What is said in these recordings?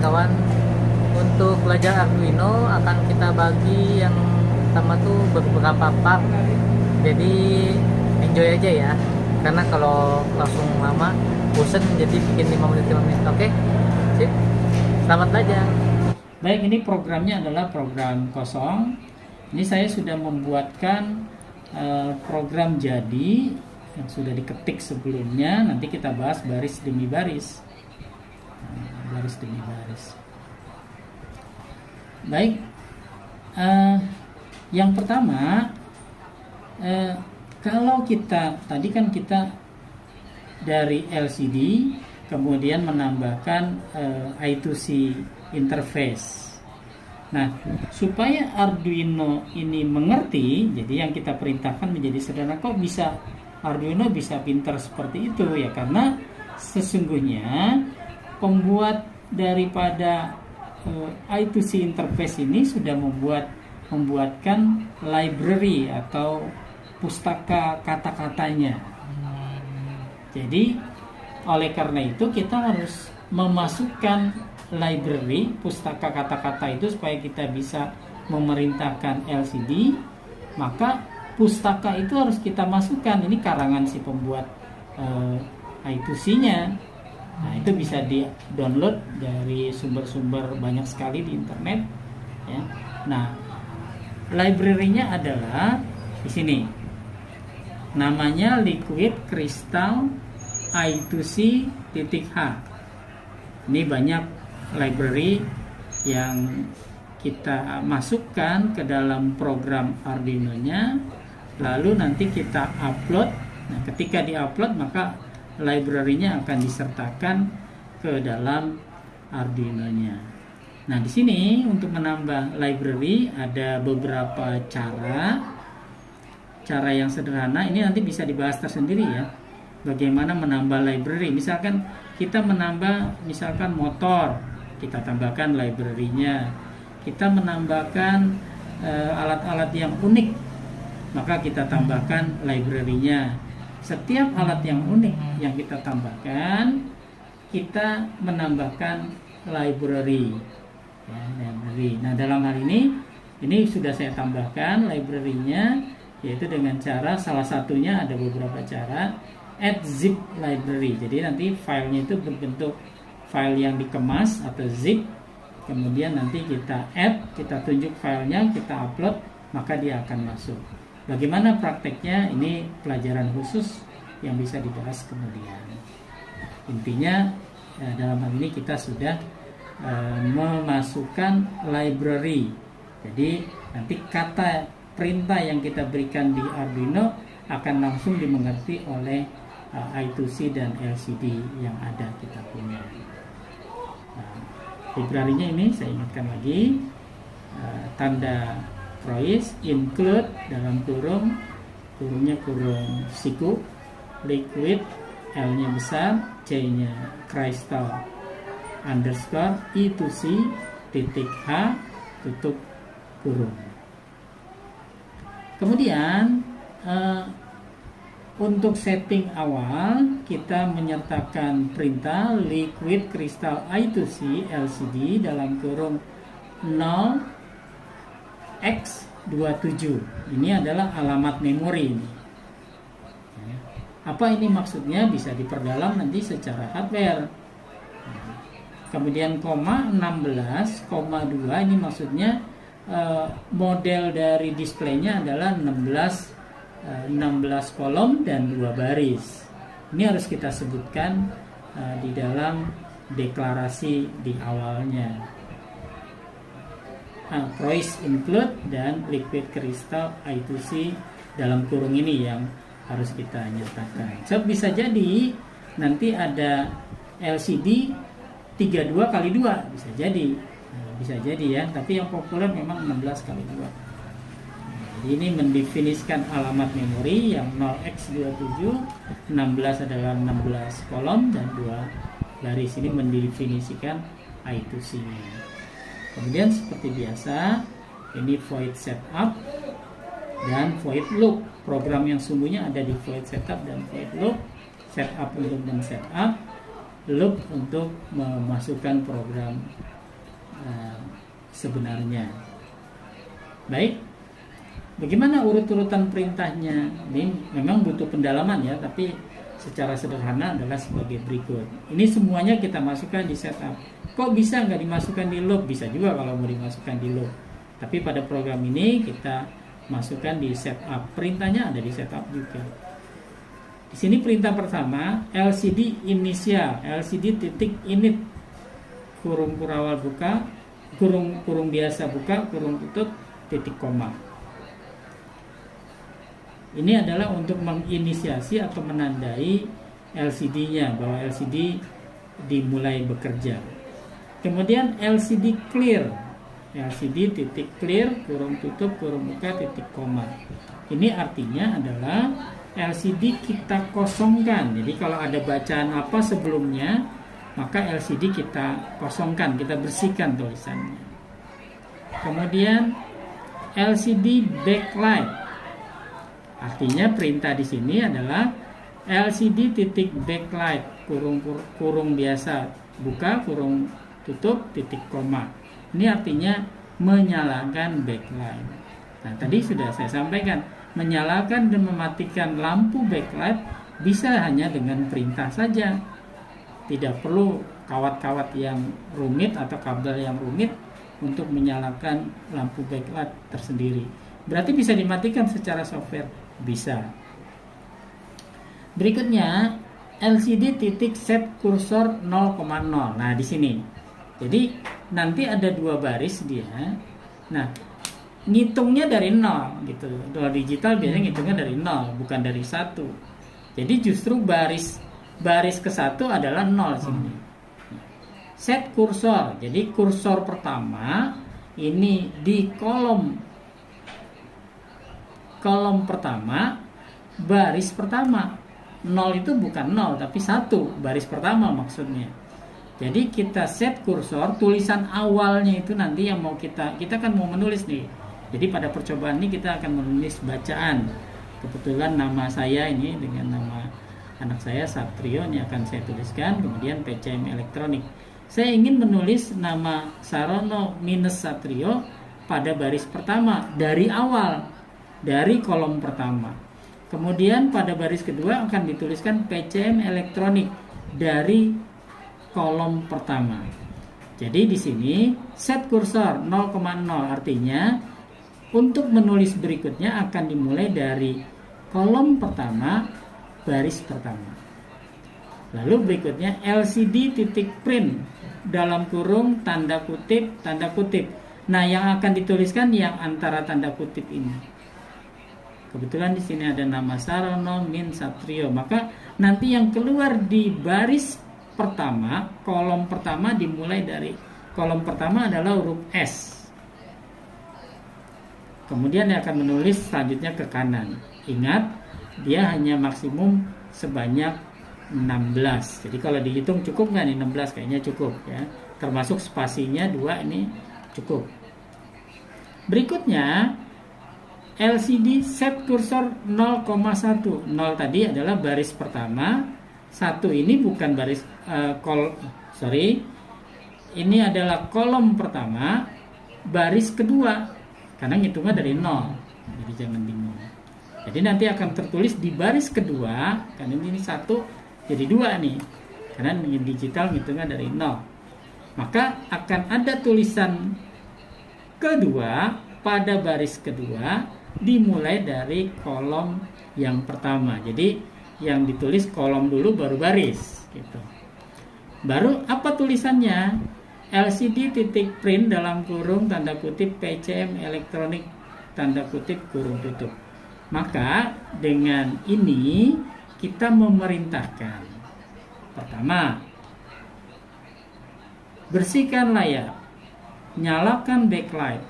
kawan-kawan, untuk belajar Arduino akan kita bagi yang pertama tuh beberapa part. Jadi enjoy aja ya, karena kalau langsung lama bosen, jadi bikin 5 menit. Oke, sip, selamat belajar. Baik, ini programnya adalah program kosong. Ini saya sudah membuatkan program jadi yang sudah diketik sebelumnya. Nanti kita bahas baris demi baris. Baris demi baris. Baik, yang pertama, kalau kita tadi kan kita dari LCD kemudian menambahkan I2C interface. Nah, supaya Arduino ini mengerti, jadi yang kita perintahkan menjadi sederhana. Kok bisa Arduino bisa pintar seperti itu ya? Karena sesungguhnya pembuat daripada I2C interface ini sudah membuatkan library atau pustaka kata-katanya. Jadi oleh karena itu kita harus memasukkan library pustaka kata-kata itu supaya kita bisa memerintahkan LCD. Maka pustaka itu harus kita masukkan. Ini karangan si pembuat I2C-nya. Nah, itu bisa di-download dari sumber-sumber banyak sekali di internet ya. Nah, library-nya adalah di sini. Namanya Liquid Crystal I2C.H. Ini banyak library yang kita masukkan ke dalam program Arduino-nya, lalu nanti kita upload. Nah, ketika di-upload maka library-nya akan disertakan ke dalam Arduino-nya. Nah, di sini untuk menambah library ada beberapa cara. Cara yang sederhana ini nanti bisa dibahas tersendiri ya. Bagaimana menambah library? Misalkan kita menambah motor, kita tambahkan library-nya. Kita menambahkan alat-alat yang unik, maka kita tambahkan library-nya. Setiap alat yang unik yang kita tambahkan, kita menambahkan library. Ya, library. Nah, dalam hal ini sudah saya tambahkan library-nya, yaitu dengan cara, salah satunya ada beberapa cara, add zip library. Jadi nanti filenya itu berbentuk file yang dikemas atau zip. Kemudian nanti kita add, kita tunjuk filenya, kita upload, maka dia akan masuk. Bagaimana prakteknya? Ini pelajaran khusus yang bisa dibahas kemudian. Intinya dalam hal ini kita sudah memasukkan library. Jadi nanti kata perintah yang kita berikan di Arduino akan langsung dimengerti oleh I2C dan LCD yang ada kita punya. Nah, library-nya ini saya ingatkan lagi, tanda Croix, include dalam kurungnya kurung siku, liquid, L-nya besar, C-nya crystal underscore I2C.H tutup kurung. Kemudian untuk setting awal kita menyertakan perintah liquid crystal I2C LCD dalam kurung 0x27. Ini adalah alamat memori ini. Apa ini maksudnya? Bisa diperdalam nanti secara hardware. Kemudian koma 16, koma 2 ini maksudnya model dari displaynya adalah 16 kolom dan 2 baris. Ini harus kita sebutkan di dalam deklarasi di awalnya. Croix include dan liquid crystal I2C dalam kurung ini yang harus kita nyatakan. So, bisa jadi nanti ada LCD 32x2 bisa jadi. Bisa jadi ya, tapi yang populer memang 16x2. Jadi ini mendefinisikan alamat memori yang 0x27, 16 adalah 16 kolom dan 2 baris. Ini mendefinisikan I2C-nya. Kemudian seperti biasa, ini void setup dan void loop. Program yang sungguhnya ada di void setup dan void loop. Setup untuk men-setup, loop untuk memasukkan program sebenarnya. Baik, bagaimana urut-urutan perintahnya? Ini memang butuh pendalaman ya, tapi secara sederhana adalah sebagai berikut. Ini semuanya kita masukkan di setup. Kok bisa nggak dimasukkan di loop? Bisa juga kalau mau dimasukkan di loop. Tapi pada program ini kita masukkan di setup. Perintahnya ada di setup juga. Di sini perintah pertama LCD inisial, LCD titik init kurung kurawal buka, kurung biasa buka, kurung tutup, titik koma. Ini adalah untuk menginisiasi atau menandai LCD-nya bahwa LCD dimulai bekerja. Kemudian LCD clear, LCD titik clear, kurung tutup, kurung buka, titik koma. Ini artinya adalah LCD kita kosongkan. Jadi kalau ada bacaan apa sebelumnya, maka LCD kita kosongkan, kita bersihkan tulisannya. Kemudian LCD backlight. Artinya perintah di sini adalah LCD titik backlight, kurung biasa buka, kurung tutup, titik koma. Ini artinya menyalakan backlight. Nah, tadi sudah saya sampaikan, menyalakan dan mematikan lampu backlight bisa hanya dengan perintah saja. Tidak perlu kawat-kawat yang rumit atau kabel yang rumit untuk menyalakan lampu backlight tersendiri. Berarti bisa dimatikan secara software. Bisa. Berikutnya LCD titik set kursor 0,0. Nah, di sini. Jadi nanti ada 2 baris dia. Nah, ngitungnya dari 0 gitu. Kalau digital biasanya ngitungnya dari 0, bukan dari 1. Jadi justru baris ke 1 adalah 0 sini. Set kursor. Jadi kursor pertama ini di kolom pertama, baris pertama. 0 itu bukan 0 tapi 1, baris pertama maksudnya. Jadi kita set kursor, tulisan awalnya itu nanti yang mau kita kan mau menulis nih. Jadi pada percobaan ini kita akan menulis bacaan. Kebetulan nama saya ini dengan nama anak saya Satrio ini akan saya tuliskan, kemudian PCM elektronik. Saya ingin menulis nama Sarono minus Satrio pada baris pertama dari awal, dari kolom pertama. Kemudian pada baris kedua akan dituliskan PCM elektronik dari kolom pertama. Jadi di sini set kursor 0,0 artinya untuk menulis berikutnya akan dimulai dari kolom pertama, baris pertama. Lalu berikutnya LCD titik print dalam kurung tanda kutip. Nah, yang akan dituliskan yang antara tanda kutip ini. Kebetulan di sini ada nama Sarono min Satrio, maka nanti yang keluar di baris pertama, kolom pertama dimulai dari kolom pertama adalah huruf S. Kemudian dia akan menulis selanjutnya ke kanan. Ingat, dia hanya maksimum sebanyak 16. Jadi kalau dihitung cukup nggak nih 16? Kayaknya cukup ya. Termasuk spasinya 2 ini cukup. Berikutnya LCD set kursor 0,1. 0 tadi adalah baris pertama. 1 ini bukan baris ini adalah kolom pertama, baris kedua. Karena ngitungnya dari 0. Jadi jangan bingung. Jadi nanti akan tertulis di baris kedua, karena ini 1 jadi 2 nih. Karena digital ngitungnya dari 0. Maka akan ada tulisan kedua pada baris kedua dimulai dari kolom yang pertama. Jadi yang ditulis kolom dulu baru baris gitu. Baru apa tulisannya? LCD titik print dalam kurung tanda kutip PCM elektronik tanda kutip kurung tutup. Maka dengan ini kita memerintahkan, pertama, bersihkan layar, nyalakan backlight,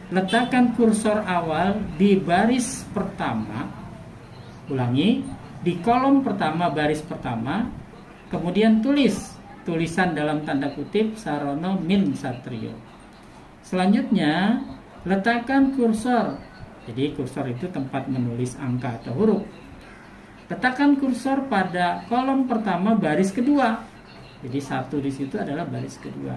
letakkan kursor awal di baris pertama. Ulangi, di kolom pertama baris pertama. Kemudian tulisan dalam tanda kutip Sarono min Satrio. Selanjutnya letakkan kursor. Jadi kursor itu tempat menulis angka atau huruf. Letakkan kursor pada kolom pertama baris kedua. Jadi 1 di situ adalah baris kedua.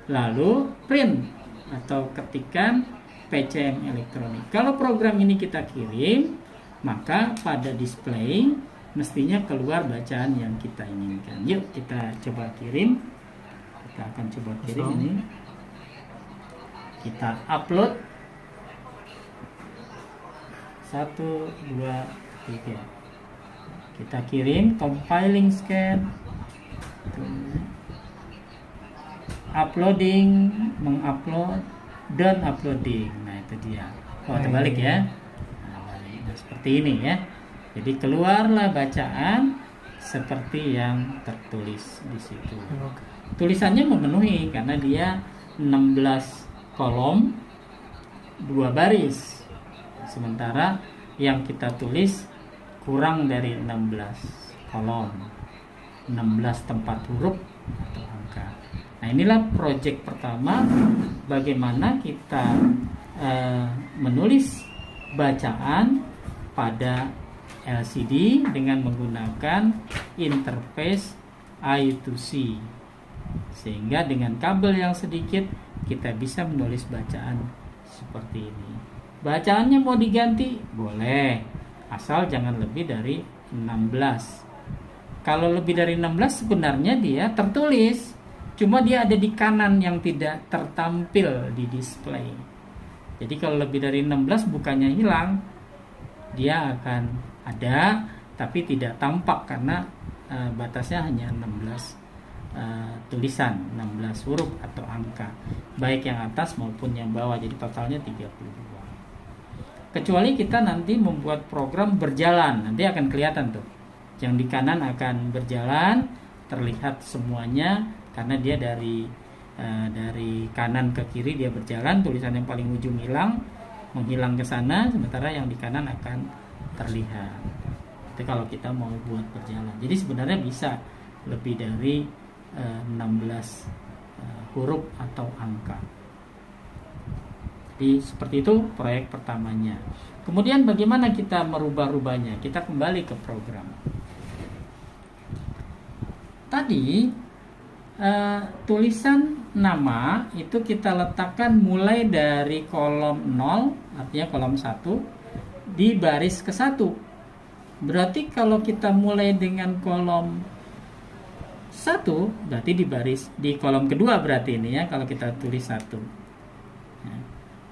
lalu print atau ketikan PCM elektronik. Kalau program ini kita kirim, maka pada display mestinya keluar bacaan yang kita inginkan. Yuk kita coba kirim. Kita akan coba kirim ini. Kita upload. 1, 2, 3. Kita kirim, compiling scan, uploading, mengupload, dan uploading. Nah itu dia. Oh terbalik ya. Nah, seperti ini ya. Jadi keluarlah bacaan seperti yang tertulis di situ. Tulisannya memenuhi karena dia 16 kolom 2 baris. Sementara yang kita tulis kurang dari 16 kolom, 16 tempat huruf atau angka. Nah inilah proyek pertama bagaimana kita menulis bacaan pada LCD dengan menggunakan interface I2C, sehingga dengan kabel yang sedikit kita bisa menulis bacaan seperti ini. Bacaannya mau diganti boleh, asal jangan lebih dari 16. Kalau lebih dari 16 sebenarnya dia tertulis, cuma dia ada di kanan yang tidak tertampil di display. Jadi kalau lebih dari 16 bukannya hilang, dia akan ada tapi tidak tampak karena batasnya hanya 16 tulisan, 16 huruf atau angka, baik yang atas maupun yang bawah, jadi totalnya 32. Kecuali kita nanti membuat program berjalan, nanti akan kelihatan tuh, yang di kanan akan berjalan, terlihat semuanya karena dia dari kanan ke kiri dia berjalan, tulisan yang paling ujung hilang, menghilang ke sana, sementara yang di kanan akan terlihat. Itu kalau kita mau buat berjalan. Jadi sebenarnya bisa lebih dari 16 huruf atau angka. Jadi seperti itu proyek pertamanya. Kemudian bagaimana kita merubah-rubahnya? Kita kembali ke program. Tadi tulisan nama itu kita letakkan mulai dari kolom 0, artinya kolom 1, di baris ke-1. Berarti kalau kita mulai dengan kolom 1, berarti di kolom kedua berarti ini ya, kalau kita tulis 1.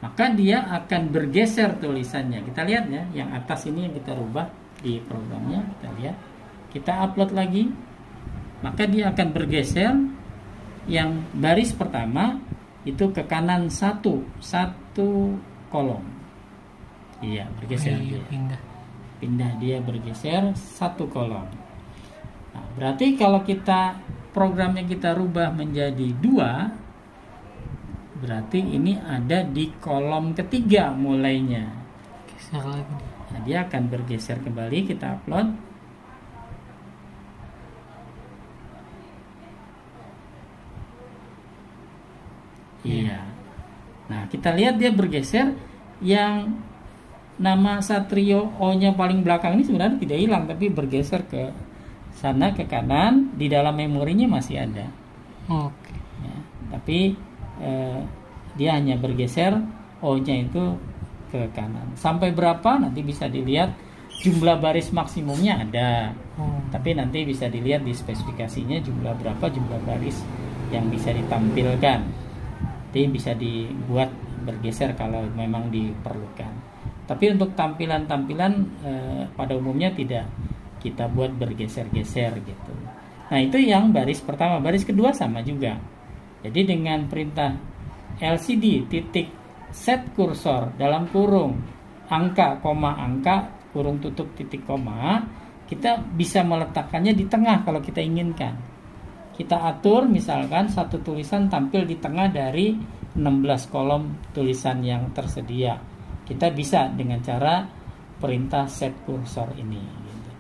Maka dia akan bergeser tulisannya. Kita lihat ya, yang atas ini yang kita rubah di programnya, kita lihat. Kita upload lagi, maka dia akan bergeser. Yang baris pertama itu ke kanan satu kolom. Iya, bergeser dia. Pindah dia bergeser 1 kolom. Nah, berarti kalau kita programnya kita rubah menjadi 2, berarti ini ada di kolom ketiga mulainya. Geser lagi. Nah, dia akan bergeser kembali. Kita upload. Iya. Nah, kita lihat dia bergeser. Yang nama Satrio O-nya paling belakang ini sebenarnya tidak hilang, tapi bergeser ke sana, ke kanan. Di dalam memorinya masih ada. Oke. Ya, tapi dia hanya bergeser O-nya itu ke kanan. Sampai berapa nanti bisa dilihat, jumlah baris maksimumnya ada. Tapi nanti bisa dilihat di spesifikasinya jumlah berapa jumlah baris yang bisa ditampilkan. Nanti bisa dibuat bergeser kalau memang diperlukan. Tapi untuk tampilan-tampilan pada umumnya tidak kita buat bergeser-geser gitu. Nah, itu yang baris pertama. Baris kedua sama juga. Jadi dengan perintah LCD titik set kursor dalam kurung angka, koma angka, kurung tutup titik koma, kita bisa meletakkannya di tengah kalau kita inginkan. Kita atur misalkan satu tulisan tampil di tengah dari 16 kolom tulisan yang tersedia. Kita bisa dengan cara perintah set kursor ini gitu.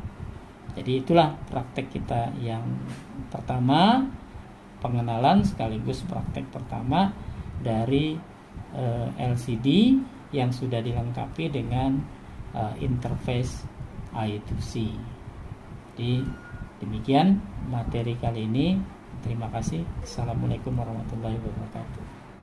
Jadi itulah praktek kita yang pertama, pengenalan sekaligus praktek pertama dari LCD yang sudah dilengkapi dengan interface I2C. Jadi demikian materi kali ini. Terima kasih. Assalamualaikum warahmatullahi wabarakatuh.